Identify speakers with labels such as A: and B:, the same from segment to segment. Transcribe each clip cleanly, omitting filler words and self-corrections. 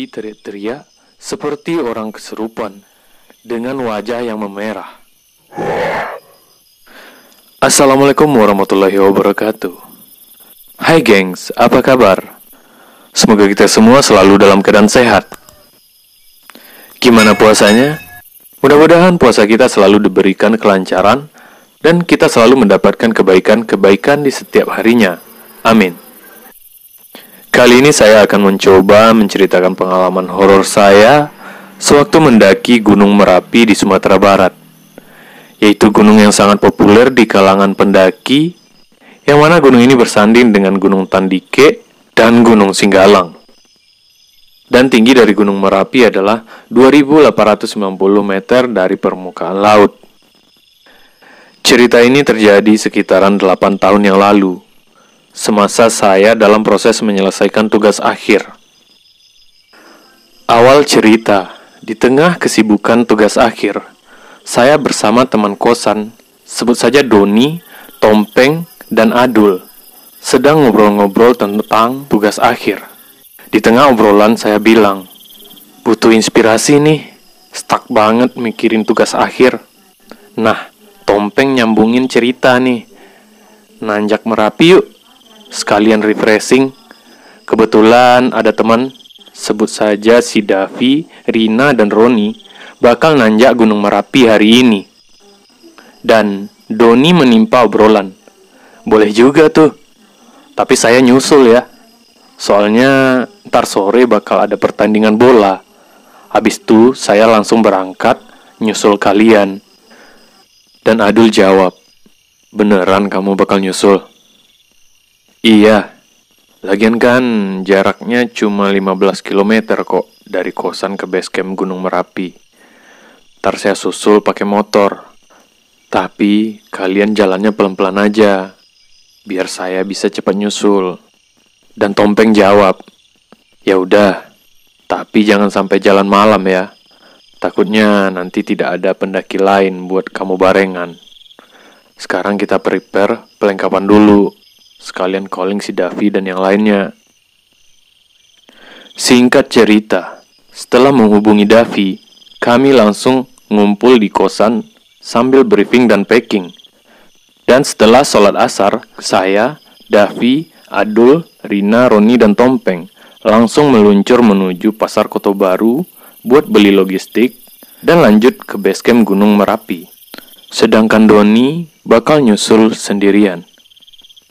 A: teriak-teriak seperti orang kesurupan dengan wajah yang memerah. Assalamualaikum warahmatullahi wabarakatuh. Hai gengs, apa kabar? Semoga kita semua selalu dalam keadaan sehat. Gimana puasanya? Mudah-mudahan puasa kita selalu diberikan kelancaran dan kita selalu mendapatkan kebaikan-kebaikan di setiap harinya. Amin. Kali ini saya akan mencoba menceritakan pengalaman horor saya sewaktu mendaki Gunung Merapi di Sumatera Barat, yaitu gunung yang sangat populer di kalangan pendaki, yang mana gunung ini bersanding dengan Gunung Tandike dan Gunung Singgalang. Dan tinggi dari Gunung Merapi adalah 2.890 meter dari permukaan laut. Cerita ini terjadi sekitaran 8 tahun yang lalu, semasa saya dalam proses menyelesaikan tugas akhir. Awal cerita, di tengah kesibukan tugas akhir, saya bersama teman kosan, sebut saja Doni, Tompeng, dan Adul, sedang ngobrol-ngobrol tentang tugas akhir. Di tengah obrolan saya bilang, butuh inspirasi nih, stuck banget mikirin tugas akhir. Nah, Tompeng nyambungin cerita nih, nanjak Merapi yuk, sekalian refreshing. Kebetulan ada teman, sebut saja si Davi, Rina, dan Roni, bakal nanjak Gunung Merapi hari ini. Dan Doni menimpa obrolan, boleh juga tuh, tapi saya nyusul ya. Soalnya ntar sore bakal ada pertandingan bola. Habis itu saya langsung berangkat nyusul kalian. Dan Adul jawab, beneran kamu bakal nyusul? Iya, lagian kan jaraknya cuma 15 km kok dari kosan ke base camp Gunung Merapi. Ntar saya susul pakai motor. Tapi kalian jalannya pelan-pelan aja, biar saya bisa cepat nyusul. Dan Tompeng jawab, ya udah, tapi jangan sampai jalan malam ya. Takutnya nanti tidak ada pendaki lain buat kamu barengan. Sekarang kita prepare perlengkapan dulu, sekalian calling si Davi dan yang lainnya. Singkat cerita, setelah menghubungi Davi, kami langsung ngumpul di kosan sambil briefing dan packing. Dan setelah sholat asar, saya, Davi, Adul, Rina, Roni, dan Tompeng langsung meluncur menuju Pasar Kota Baru buat beli logistik dan lanjut ke base camp Gunung Merapi. Sedangkan Doni bakal nyusul sendirian.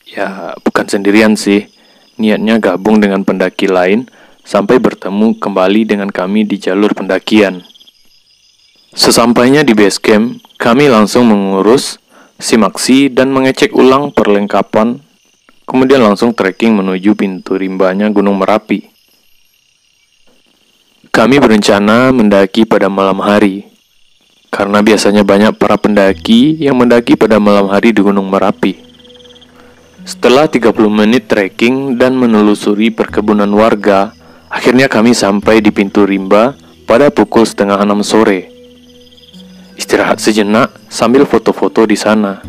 A: Ya, bukan sendirian sih, niatnya gabung dengan pendaki lain sampai bertemu kembali dengan kami di jalur pendakian. Sesampainya di base camp, kami langsung mengurus simaksi dan mengecek ulang perlengkapan, kemudian langsung trekking menuju pintu rimbanya Gunung Merapi. Kami berencana mendaki pada malam hari, karena biasanya banyak para pendaki yang mendaki pada malam hari di Gunung Merapi. Setelah 30 menit trekking dan menelusuri perkebunan warga, akhirnya kami sampai di pintu rimba pada pukul 5:30 sore. Istirahat sejenak sambil foto-foto di sana,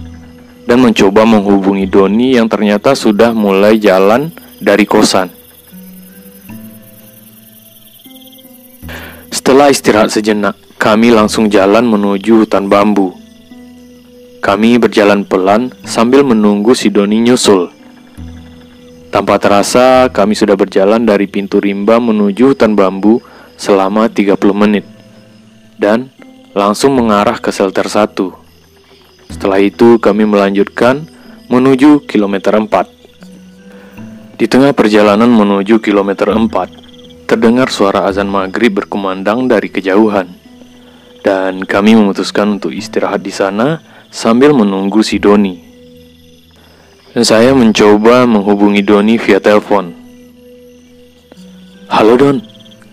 A: dan mencoba menghubungi Doni yang ternyata sudah mulai jalan dari kosan. Setelah istirahat sejenak, kami langsung jalan menuju hutan bambu. Kami berjalan pelan sambil menunggu si Doni nyusul. Tanpa terasa, kami sudah berjalan dari pintu rimba menuju hutan bambu selama 30 menit. Dan langsung mengarah ke shelter 1. Setelah itu kami melanjutkan menuju kilometer 4. Di tengah perjalanan menuju kilometer 4, terdengar suara azan maghrib berkumandang dari kejauhan. Dan kami memutuskan untuk istirahat di sana sambil menunggu si Doni. Dan saya mencoba menghubungi Doni via telepon. Halo Don,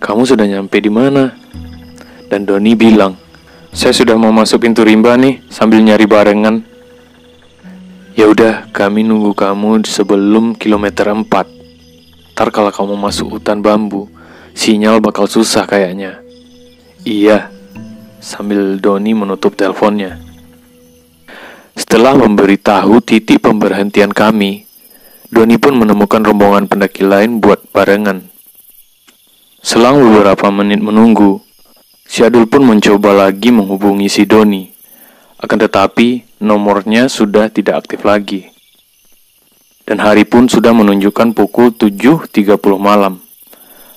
A: kamu sudah nyampe di mana? Dan Doni bilang, saya sudah mau masuk pintu rimba nih, sambil nyari barengan. Ya udah, kami nunggu kamu sebelum kilometer 4. Ntar kalau kamu masuk hutan bambu, sinyal bakal susah kayaknya. Iya, sambil Doni menutup teleponnya. Setelah memberitahu titik pemberhentian kami, Doni pun menemukan rombongan pendaki lain buat barengan. Selang beberapa menit menunggu, si Adul pun mencoba lagi menghubungi si Doni. Akan tetapi, nomornya sudah tidak aktif lagi. Dan hari pun sudah menunjukkan pukul 7.30 malam.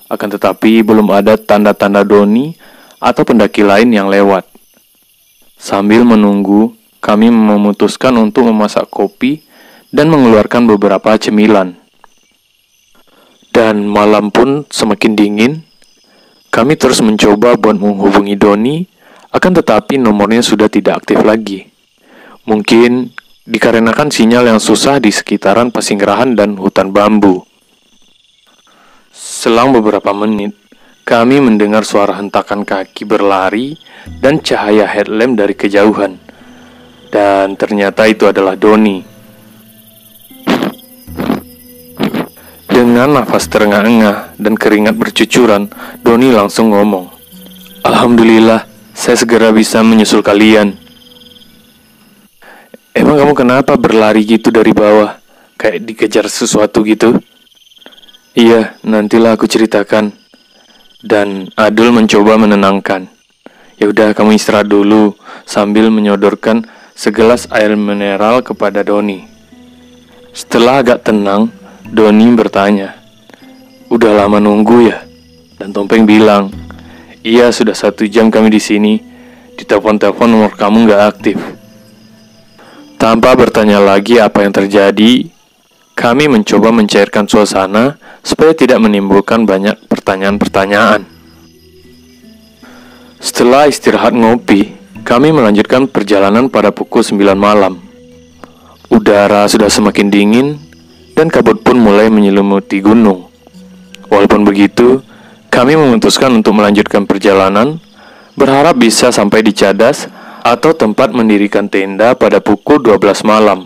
A: Akan tetapi, belum ada tanda-tanda Doni atau pendaki lain yang lewat. Sambil menunggu, kami memutuskan untuk memasak kopi dan mengeluarkan beberapa cemilan. Dan malam pun semakin dingin. Kami terus mencoba buat menghubungi Doni, akan tetapi nomornya sudah tidak aktif lagi. Mungkin dikarenakan sinyal yang susah di sekitaran Pasinggerahan dan hutan bambu. Selang beberapa menit, kami mendengar suara hentakan kaki berlari dan cahaya headlamp dari kejauhan. Dan ternyata itu adalah Doni. Dengan nafas terengah-engah dan keringat bercucuran, Doni langsung ngomong, "Alhamdulillah, saya segera bisa menyusul kalian." "Emang kamu kenapa berlari gitu dari bawah? Kayak dikejar sesuatu gitu?" "Iya, nantilah aku ceritakan." Dan Adul mencoba menenangkan. "Ya udah, kamu istirahat dulu," sambil menyodorkan segelas air mineral kepada Doni. Setelah agak tenang, Doni bertanya, "Udah lama nunggu ya?" Dan Tompeng bilang, "Iya, sudah 1 jam kami di sini. Di telepon-telepon nomor kamu nggak aktif." Tanpa bertanya lagi apa yang terjadi, kami mencoba mencairkan suasana supaya tidak menimbulkan banyak pertanyaan-pertanyaan. Setelah istirahat ngopi, kami melanjutkan perjalanan pada pukul 9 malam. Udara sudah semakin dingin dan kabut pun mulai menyelimuti gunung. Walaupun begitu, kami memutuskan untuk melanjutkan perjalanan, berharap bisa sampai di Cadas atau tempat mendirikan tenda pada pukul 12 malam.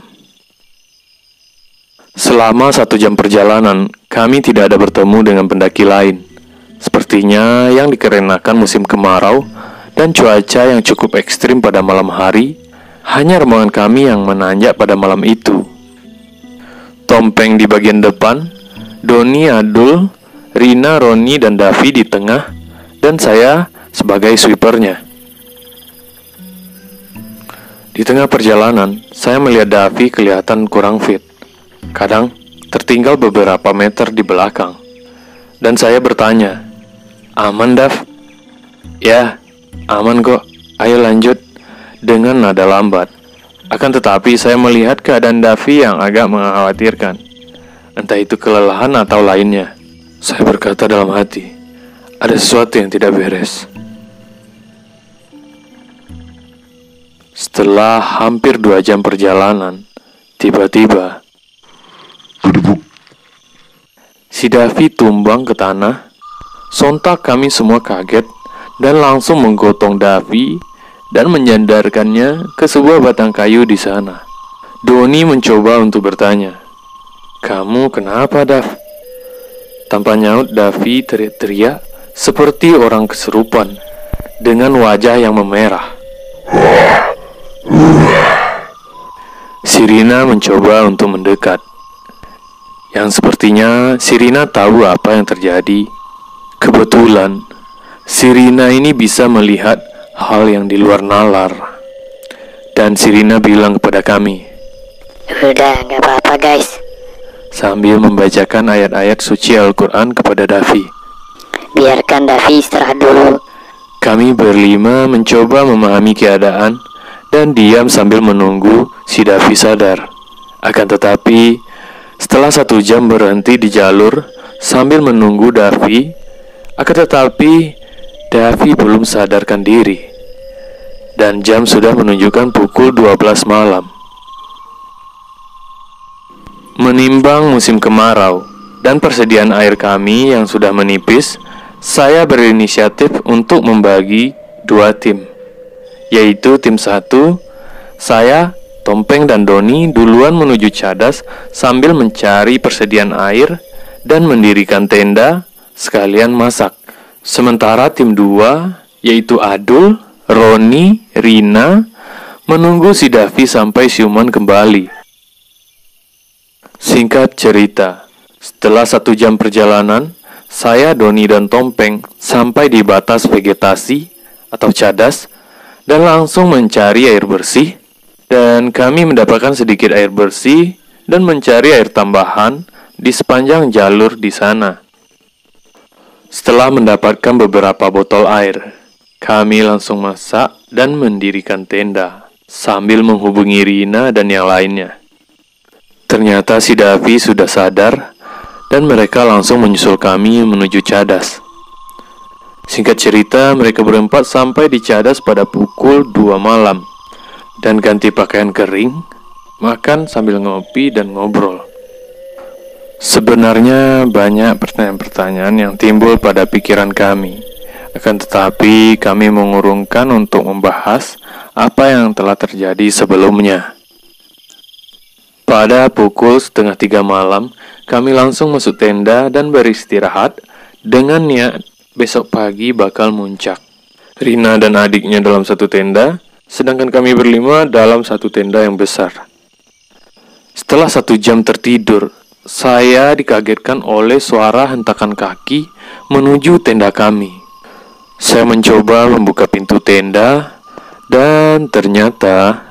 A: Selama 1 jam perjalanan, kami tidak ada bertemu dengan pendaki lain. Sepertinya yang dikarenakan musim kemarau dan cuaca yang cukup ekstrim pada malam hari, hanya rombongan kami yang menanjak pada malam itu. Tompeng di bagian depan, Doni, Adul, Rina, Roni, dan Davi di tengah, dan saya sebagai sweepernya. Di tengah perjalanan, saya melihat Davi kelihatan kurang fit. Kadang tertinggal beberapa meter di belakang. Dan saya bertanya, "Aman, Dav?" "Ya, aman kok. Ayo lanjut," dengan nada lambat. Akan tetapi saya melihat keadaan Davi yang agak mengkhawatirkan. Entah itu kelelahan atau lainnya. Saya berkata dalam hati, ada sesuatu yang tidak beres. Setelah hampir 2 jam perjalanan, tiba-tiba si Davi tumbang ke tanah. Sontak kami semua kaget dan langsung menggotong Davi dan menyandarkannya ke sebuah batang kayu di sana. Doni mencoba untuk bertanya, "Kamu kenapa, Dav?" Tanpa nyaut, Davi teriak-teriak seperti orang kesurupan dengan wajah yang memerah. Sirina mencoba untuk mendekat. Yang sepertinya Sirina tahu apa yang terjadi. Kebetulan Sirina ini bisa melihat hal yang di luar nalar. Dan Sirina bilang kepada kami,
B: "Udah, gak apa-apa guys,"
A: sambil membacakan ayat-ayat suci Al-Quran kepada Davi.
B: "Biarkan Davi istirahat dulu."
A: Kami berlima mencoba memahami keadaan dan diam sambil menunggu si Davi sadar. Akan tetapi, setelah 1 jam berhenti di jalur sambil menunggu Davi, Davi belum sadarkan diri. Dan jam sudah menunjukkan pukul 12 malam. Menimbang musim kemarau dan persediaan air kami yang sudah menipis, saya berinisiatif untuk membagi 2 tim, yaitu tim 1, saya, Tompeng, dan Doni duluan menuju Cadas sambil mencari persediaan air dan mendirikan tenda sekalian masak. Sementara tim 2, yaitu Adul, Roni, Rina, menunggu si Davi sampai siuman kembali. Singkat cerita, setelah 1 jam perjalanan, saya, Doni, dan Tompeng sampai di batas vegetasi atau cadas dan langsung mencari air bersih. Dan kami mendapatkan sedikit air bersih dan mencari air tambahan di sepanjang jalur di sana. Setelah mendapatkan beberapa botol air, kami langsung masak dan mendirikan tenda sambil menghubungi Rina dan yang lainnya. Ternyata si Davi sudah sadar dan mereka langsung menyusul kami menuju cadas. Singkat cerita, mereka berempat sampai di cadas pada pukul 2 malam dan ganti pakaian kering, makan sambil ngopi dan ngobrol. Sebenarnya banyak pertanyaan-pertanyaan yang timbul pada pikiran kami. Akan tetapi kami mengurungkan untuk membahas apa yang telah terjadi sebelumnya. Pada pukul 2:30 malam, kami langsung masuk tenda dan beristirahat dengan niat besok pagi bakal muncak. Rina dan adiknya dalam satu tenda, sedangkan kami berlima dalam satu tenda yang besar. Setelah 1 jam tertidur, saya dikagetkan oleh suara hentakan kaki menuju tenda kami. Saya mencoba membuka pintu tenda dan ternyata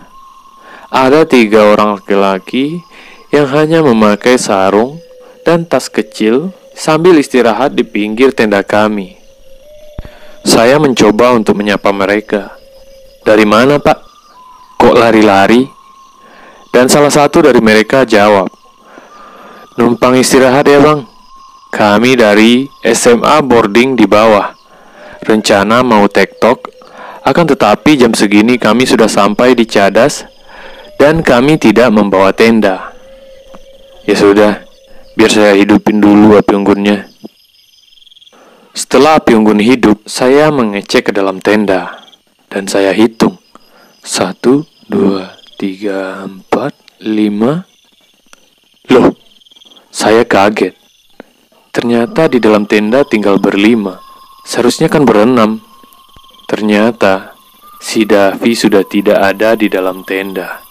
A: ada 3 orang laki-laki yang hanya memakai sarung dan tas kecil sambil istirahat di pinggir tenda kami. Saya mencoba untuk menyapa mereka. "Dari mana, Pak? Kok lari-lari?" Dan salah satu dari mereka jawab, "Numpang istirahat ya, Bang. Kami dari SMA boarding di bawah. Rencana mau tektok, akan tetapi jam segini kami sudah sampai di cadas dan kami tidak membawa tenda." "Ya sudah, biar saya hidupin dulu api unggunnya." Setelah api unggun hidup, saya mengecek ke dalam tenda dan saya hitung 1, 2, 3, 4, 5. Loh, saya kaget. Ternyata di dalam tenda tinggal berlima. Seharusnya kan berenam. Ternyata si Davi sudah tidak ada di dalam tenda.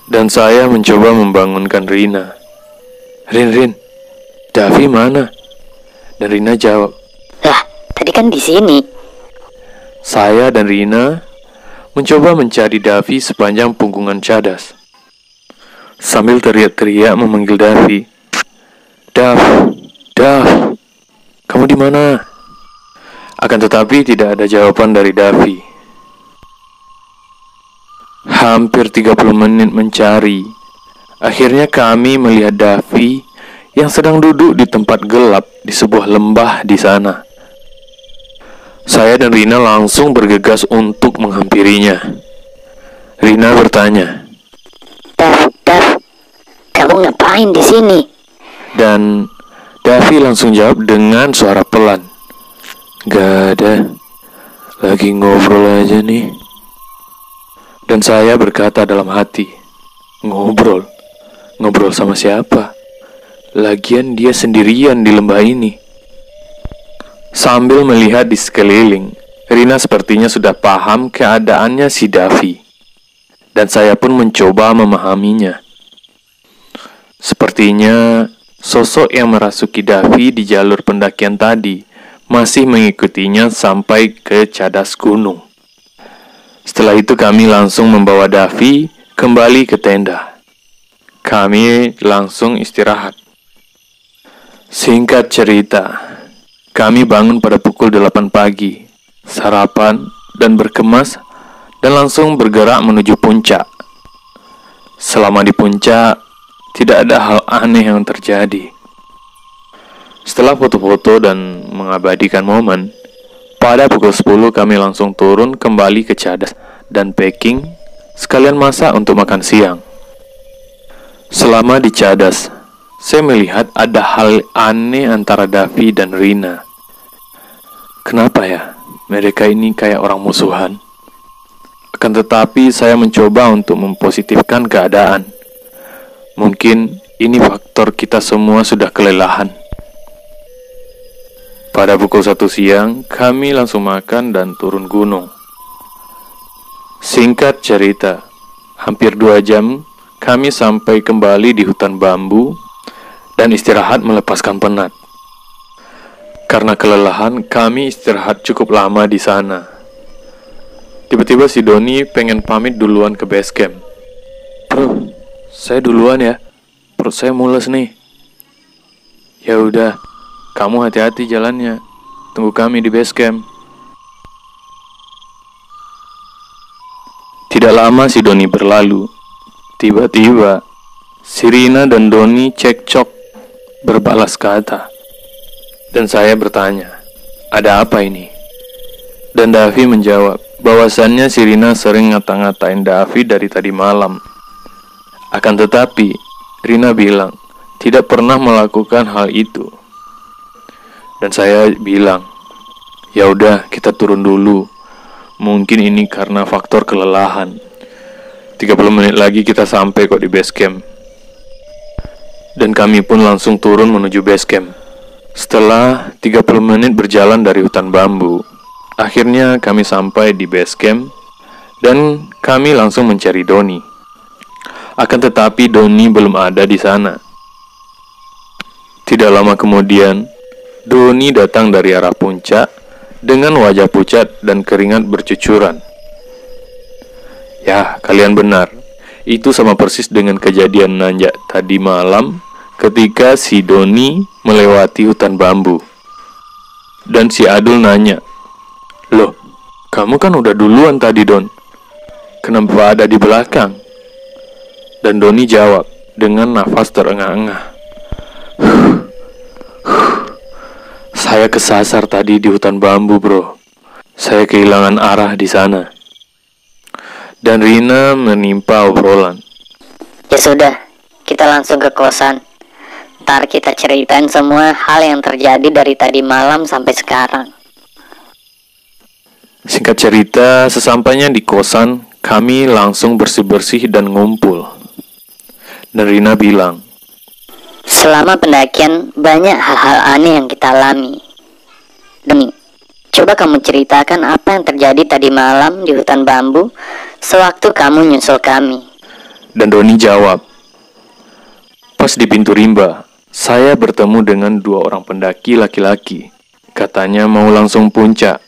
A: Dan saya mencoba membangunkan Rina. Rin, Davi mana?" Dan Rina jawab,
B: Lah, tadi kan di sini.
A: Saya dan Rina mencoba mencari Davi sepanjang punggungan cadas. Sambil teriak-teriak memanggil Davi. Dav, kamu di mana?" Akan tetapi tidak ada jawaban dari Davi. Hampir 30 menit mencari. Akhirnya kami melihat Davi yang sedang duduk di tempat gelap di sebuah lembah di sana. Saya dan Rina langsung bergegas untuk menghampirinya. Rina bertanya,
B: Dav, kamu ngapain di sini?
A: dan Davi langsung jawab dengan suara pelan, "Gak ada, lagi ngobrol aja nih." Dan saya berkata dalam hati, Ngobrol sama siapa? Lagian dia sendirian di lembah ini." Sambil melihat di sekeliling, Rina sepertinya sudah paham keadaannya si Davi. Dan saya pun mencoba memahaminya. Sepertinya sosok yang merasuki Davi di jalur pendakian tadi masih mengikutinya sampai ke cadas gunung. Setelah itu kami langsung membawa Davi kembali ke tenda. Kami langsung istirahat. Singkat cerita, kami bangun pada pukul 8 pagi, sarapan dan berkemas, dan langsung bergerak menuju puncak. Selama di puncak, tidak ada hal aneh yang terjadi. Setelah foto-foto dan mengabadikan momen, pada pukul 10 kami langsung turun kembali ke cadas dan packing, sekalian masak untuk makan siang. Selama di cadas, saya melihat ada hal aneh antara Davi dan Rina. Kenapa ya, mereka ini kayak orang musuhan? Akan tetapi saya mencoba untuk mempositifkan keadaan. Mungkin ini faktor kita semua sudah kelelahan. Pada pukul 1 siang, kami langsung makan dan turun gunung. Singkat cerita, hampir 2 jam kami sampai kembali di hutan bambu dan istirahat melepaskan penat. Karena kelelahan, kami istirahat cukup lama di sana. Tiba-tiba si Doni pengen pamit duluan ke base camp. Bro, saya duluan ya. Perut saya mules nih. Ya udah, kamu hati-hati jalannya. Tunggu kami di base camp. Tidak lama si Doni berlalu. Tiba-tiba, si Rina dan Doni cekcok berbalas kata. Dan saya bertanya, ada apa ini? Dan Davi menjawab, bahwasannya si Rina sering ngata-ngatain Davi dari tadi malam. Akan tetapi, Rina bilang, tidak pernah melakukan hal itu. Dan saya bilang, ya udah kita turun dulu. Mungkin ini karena faktor kelelahan. 30 menit lagi kita sampai kok di base camp. Dan kami pun langsung turun menuju base camp. Setelah 30 menit berjalan dari hutan bambu, akhirnya kami sampai di base camp dan kami langsung mencari Doni. Akan tetapi Doni belum ada di sana. Tidak lama kemudian, Doni datang dari arah puncak dengan wajah pucat dan keringat bercucuran. Ya, kalian benar. Itu sama persis dengan kejadian nanjak tadi malam ketika si Doni melewati hutan bambu. Dan si Adul nanya, "Loh, kamu kan udah duluan tadi, Don. Kenapa ada di belakang?" Dan Doni jawab dengan nafas terengah-engah, "Saya kesasar tadi di hutan bambu, bro. Saya kehilangan arah di sana." Dan Rina menimpa obrolan.
B: Ya sudah, kita langsung ke kosan. Ntar kita ceritain semua hal yang terjadi dari tadi malam sampai sekarang.
A: Singkat cerita, sesampainya di kosan, kami langsung bersih-bersih dan ngumpul. Dan Rina bilang,
B: Selama pendakian, banyak hal-hal aneh yang kita alami. Doni, coba kamu ceritakan apa yang terjadi tadi malam di hutan bambu sewaktu kamu nyusul kami.
A: dan Doni jawab, "Pas di pintu rimba, saya bertemu dengan 2 orang pendaki laki-laki. Katanya mau langsung puncak.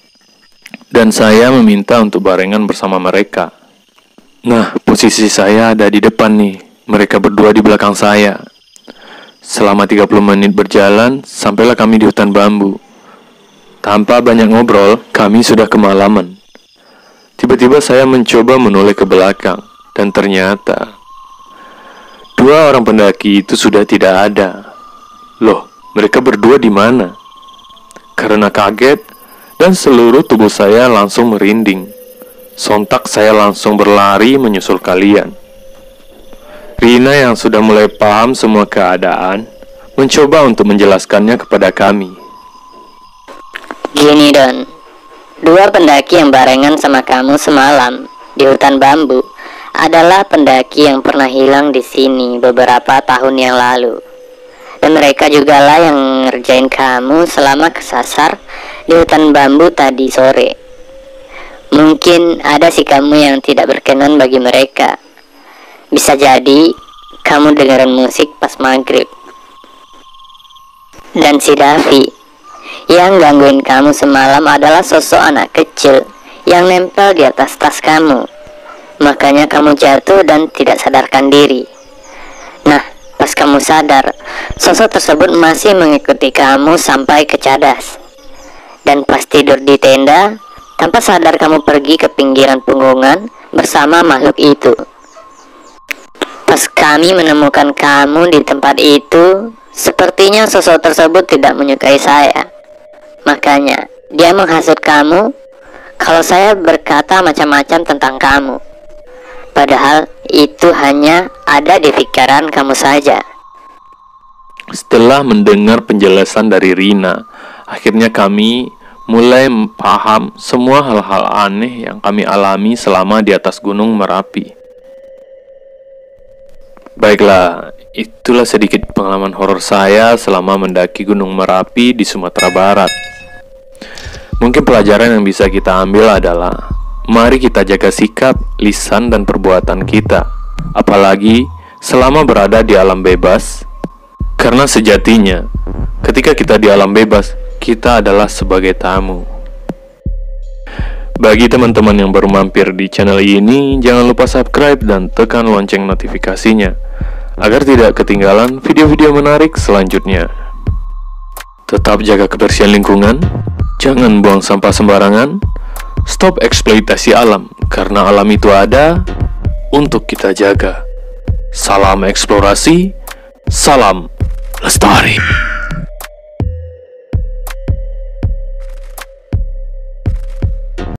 A: Dan saya meminta untuk barengan bersama mereka. Nah, posisi saya ada di depan nih. Mereka berdua di belakang saya. Selama 30 menit berjalan, sampailah kami di hutan bambu. Tanpa banyak ngobrol, kami sudah kemalaman. Tiba-tiba saya mencoba menoleh ke belakang, dan ternyata 2 orang pendaki itu sudah tidak ada. Loh, mereka berdua di mana? Karena kaget, dan seluruh tubuh saya langsung merinding. Sontak saya langsung berlari menyusul kalian. Rina yang sudah mulai paham semua keadaan, mencoba untuk menjelaskannya kepada kami.
B: Gini Don, 2 pendaki yang barengan sama kamu semalam di hutan bambu adalah pendaki yang pernah hilang di sini beberapa tahun yang lalu. Dan mereka juga lah yang ngerjain kamu selama kesasar di hutan bambu tadi sore. Mungkin ada sih kamu yang tidak berkenan bagi mereka. Bisa jadi kamu dengerin musik pas maghrib. Dan si Davi yang gangguin kamu semalam adalah sosok anak kecil yang nempel di atas tas kamu. Makanya kamu jatuh dan tidak sadarkan diri. Nah, pas kamu sadar, sosok tersebut masih mengikuti kamu sampai ke cadas. Dan pas tidur di tenda, tanpa sadar kamu pergi ke pinggiran punggungan bersama makhluk itu. Pas kami menemukan kamu di tempat itu, sepertinya sosok tersebut tidak menyukai saya. Makanya, dia menghasut kamu kalau saya berkata macam-macam tentang kamu. Padahal itu hanya ada di pikiran kamu saja.
A: Setelah mendengar penjelasan dari Rina, akhirnya kami mulai paham semua hal-hal aneh yang kami alami selama di atas Gunung Merapi. Baiklah, itulah sedikit pengalaman horor saya selama mendaki Gunung Merapi di Sumatera Barat. Mungkin pelajaran yang bisa kita ambil adalah, mari kita jaga sikap, lisan, dan perbuatan kita, apalagi selama berada di alam bebas. Karena sejatinya, ketika kita di alam bebas, kita adalah sebagai tamu. Bagi teman-teman yang baru mampir di channel ini, jangan lupa subscribe dan tekan lonceng notifikasinya agar tidak ketinggalan video-video menarik selanjutnya. Tetap jaga kebersihan lingkungan, jangan buang sampah sembarangan, stop eksploitasi alam karena alam itu ada untuk kita jaga. Salam eksplorasi, salam lestari.